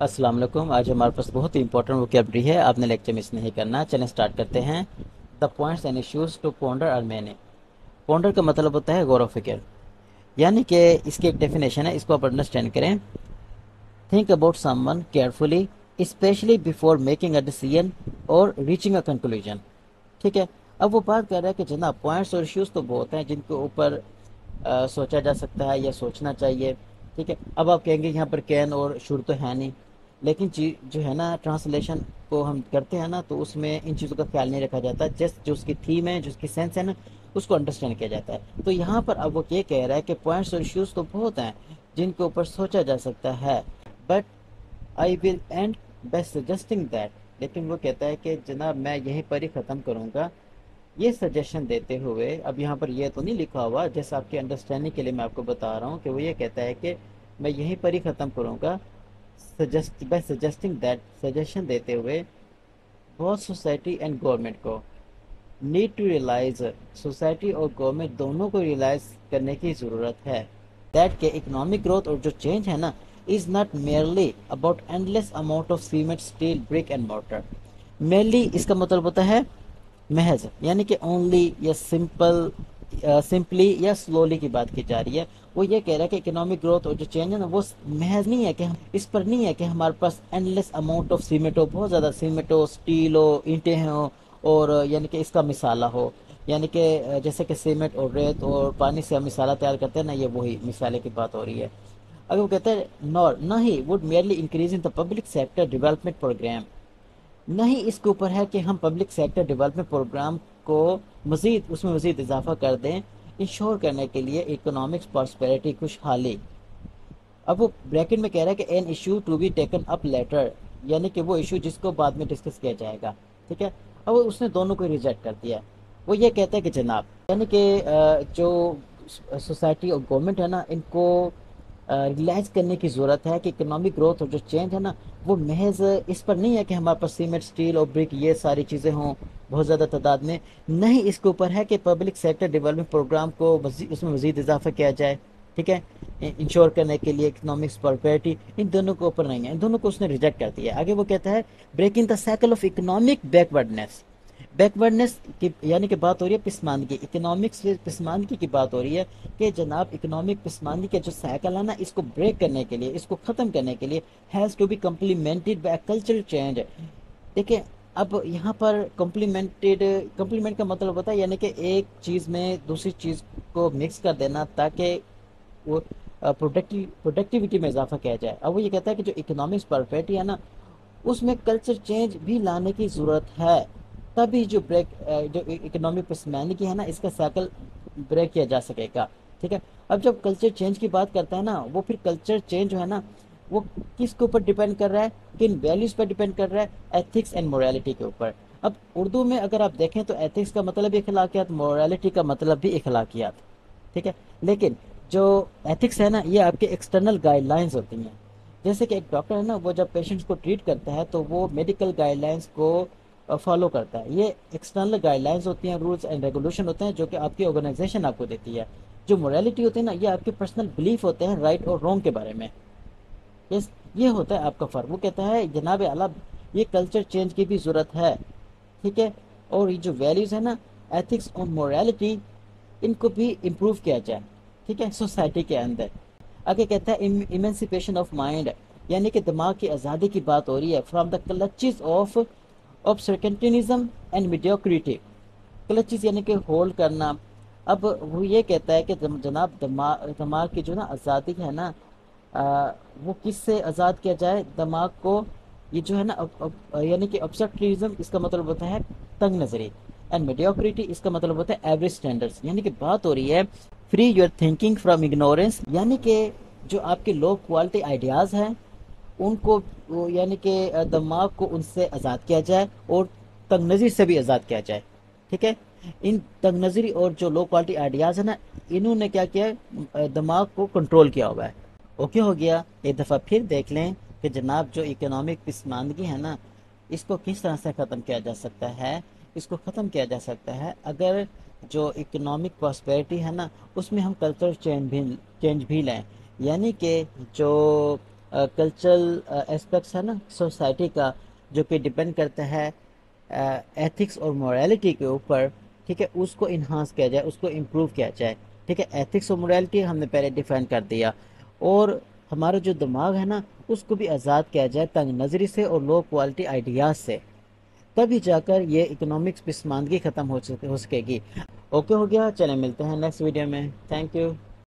अस्सलाम वालेकुम। आज हमारे पास बहुत ही इंपॉर्टेंट वोकैबुलरी है, आपने लेक्चर मिस नहीं करना। चलें स्टार्ट करते हैं। The points and issues to ponder are many. Ponder का मतलब होता है गौर व फिक्र, यानी कि इसकी एक डेफिनेशन है, इसको आप अंडरस्टैंड करें। Think about someone carefully, specially before making a decision और रीचिंग अ कंक्लूजन। ठीक है। अब वो बात कर रहा है कि जनाब पॉइंट्स और इश्यूज तो बहुत हैं जिनके ऊपर सोचा जा सकता है या सोचना चाहिए। ठीक है। अब आप कहेंगे यहाँ पर कैन और शुड तो है नहीं, लेकिन चीज जो है ना, ट्रांसलेशन को हम करते हैं ना, तो उसमें इन चीज़ों का ख्याल नहीं रखा जाता। जस्ट जो उसकी थीम है, जो उसकी सेंस है ना, उसको अंडरस्टैंड किया जाता है। तो यहाँ पर अब वो ये कह रहा है कि पॉइंट्स और इश्यूज तो बहुत हैं जिनके ऊपर सोचा जा सकता है, but I will end by suggesting that. लेकिन वो कहता है कि जनाब मैं यहीं पर ही ख़त्म करूँगा, ये सजेशन देते हुए। अब यहाँ पर ये तो नहीं लिखा हुआ, जैसे आपकी अंडरस्टैंडिंग के लिए मैं आपको बता रहा हूँ कि वो ये कहता है कि मैं यहीं पर ही ख़त्म करूँगा, suggest by suggesting that, suggestion देते हुए बहुत सोसाइटी एंड गवर्नमेंट को नीड टू रियलाइज, सोसाइटी और गवर्नमेंट दोनों को रियलाइज करने की ज़रूरत है दैट के इकोनॉमिक ग्रोथ और जो चेंज है ना, is not merely about endless amount of cement steel brick and mortar. Merely इसका मतलब होता है महज, यानी कि ओनली या सिंपल, सिंपली या स्लोली की बात की जा रही है। वो ये कह रहा है कि इकोनॉमिक ग्रोथ और जो चेंज है ना, वो महज नहीं है कि हम इस पर नहीं है कि हमारे पास एंडलेस अमाउंट ऑफ सीमेंट हो, बहुत ज़्यादा सीमेंट हो, स्टील हो, ईंटें हो, और यानी कि इसका मिसाला हो। यानी कि जैसे कि सीमेंट और रेत और पानी से हम मिसाला तैयार करते हैं ना, ये वही मिसाले की बात हो रही है। अगर वो कहते हैं नॉर ना ही would merely increase in the public sector development programme, नहीं इसके ऊपर है कि हम पब्लिक सेक्टर डेवलपमेंट प्रोग्राम को मजीद, उसमें मजीद इजाफा कर दें, इंश्योर करने के लिए इकोनॉमिक्स प्रॉस्पेरिटी, खुशहाली। अब वो ब्रैकेट में कह रहा है कि an issue to be taken up later, यानी कि वो इशू जिसको बाद में डिस्कस किया जाएगा। ठीक है। अब उसने दोनों को रिजेक्ट कर दिया। वो ये कहता है कि जनाब, यानी कि जो सोसाइटी और गवर्नमेंट है ना, इनको रियलाइज करने की ज़रूरत है कि इकोनॉमिक ग्रोथ और जो चेंज है ना, वो महज इस पर नहीं है कि हमारे पास सीमेंट, स्टील और ब्रिक ये सारी चीज़ें हों बहुत ज़्यादा तादाद में। नहीं, इसके ऊपर है कि पब्लिक सेक्टर डेवलपमेंट प्रोग्राम को उसमें मज़ीद इजाफा किया जाए। ठीक है। इंश्योर करने के लिए इकोनॉमिक्स प्रॉपर्टी, इन दोनों के ऊपर नहीं है, इन दोनों को उसने रिजेक्ट कर दिया। आगे वो कहता है breaking the cycle of economic backwardness. Backwardness की यानी कि बात हो रही है पिसमानगी, इकोनॉमिक्स से पिसमानगी की बात हो रही है कि जनाब इकोनॉमिक पिसमानगी के जो साइकिल है ना, इसको ब्रेक करने के लिए, इसको ख़त्म करने के लिए has to be complemented by cultural change. देखिए, अब यहाँ पर कम्प्लीमेंटेड, कम्प्लीमेंट का मतलब होता है यानी कि एक चीज़ में दूसरी चीज़ को मिक्स कर देना, ताकि वो प्रोडक्टिविटी में इजाफा किया जाए। अब वो ये कहता है कि जो इकोनॉमिक्स परफेक्ट है ना, उसमें कल्चर चेंज भी लाने की ज़रूरत है, तभी जो जो इकोनॉमिक पसमानगी है ना, इसका साइकिल ब्रेक किया जा सकेगा। ठीक है। अब जब कल्चर चेंज की बात करता है ना, वो फिर कल्चर चेंज जो है ना, वो किसके ऊपर डिपेंड कर रहा है, किन वैल्यूज़ पर डिपेंड कर रहा है, एथिक्स एंड मोरालिटी के ऊपर। अब उर्दू में अगर आप देखें तो एथिक्स का मतलब भी अखलाकियात, मोरालिटी का मतलब भी अखलाकियात। ठीक है। लेकिन जो एथिक्स है ना, ये आपके एक्सटर्नल गाइडलाइंस होती हैं। जैसे कि एक डॉक्टर है ना, वो जब पेशेंट्स को ट्रीट करता है तो वो मेडिकल गाइडलाइंस को फॉलो करता है। ये एक्सटर्नल गाइडलाइंस होती हैं, रूल्स एंड रेगुलेशन होते हैं जो कि आपकी ऑर्गेनाइजेशन आपको देती है। जो मोरालिटी होती है ना, ये आपके पर्सनल बिलीफ होते हैं राइट और रॉन्ग के बारे में। यस, ये होता है आपका फ़र्क। वो कहता है जनाब आला, ये कल्चर चेंज की भी ज़रूरत है। ठीक है। और ये जो वैल्यूज़ है ना, एथिक्स और मोरालिटी, इनको भी इम्प्रूव किया जाए। ठीक है, सोसाइटी के अंदर। आगे कहता है इमेंसिपेशन ऑफ माइंड, यानी कि दिमाग की आज़ादी की बात हो रही है, from the clutches of obscurantism and mediocrity. Clutches यानी कि होल्ड करना। अब वो ये कहता है कि जनाब दिमाग, दिमाग की जो ना आज़ादी है ना, वो किस से आज़ाद किया जाए दिमाग को। ये जो है ना, यानी कि ऑब्सर्टिज्म, इसका मतलब होता है तंग नज़री, एंड मेडियोक्रिटी इसका मतलब होता है एवरेज स्टैंडर्ड्स। यानी कि बात हो रही है free your thinking from ignorance, यानी कि जो आपके लो क्वालिटी आइडियाज़ हैं उनको, यानी कि दिमाग को उनसे आज़ाद किया जाए और तंग नज़री से भी आज़ाद किया जाए। ठीक है। इन तंग नज़री और जो लो क्वालिटी आइडियाज़ है ना, इन्होंने क्या किया है, दिमाग को कंट्रोल किया हुआ है। ओके हो गया। एक दफ़ा फिर देख लें कि जनाब जो इकोनॉमिक पिसमानगी है ना, इसको किस तरह से ख़त्म किया जा सकता है। इसको ख़त्म किया जा सकता है अगर जो इकोनॉमिक प्रॉस्पेरिटी है ना, उसमें हम कल्चर चेंज भी लें। यानी कि जो کلچرل اسپیکٹس ہے نا سوسائٹی کا، جو کہ ڈپینڈ کرتا ہے ایتھکس اور مورالٹی کے اوپر، ٹھیک ہے، اس کو انہانس کیا جائے، اس کو امپروو کیا جائے، ٹھیک ہے۔ ایتھکس اور مورالٹی ہم نے پہلے ڈیفائن کر دیا، اور ہمارا جو دماغ ہے نا اس کو بھی آزاد کیا جائے تنگ نظری سے اور لو کوالٹی آئیڈیاز سے، تبھی جا کر یہ اکنامکس پسماندگی ختم ہو سکے گی۔ اوکے، ہو گیا، چلیں ملتے ہیں نیکسٹ ویڈیو میں، تھینک یو۔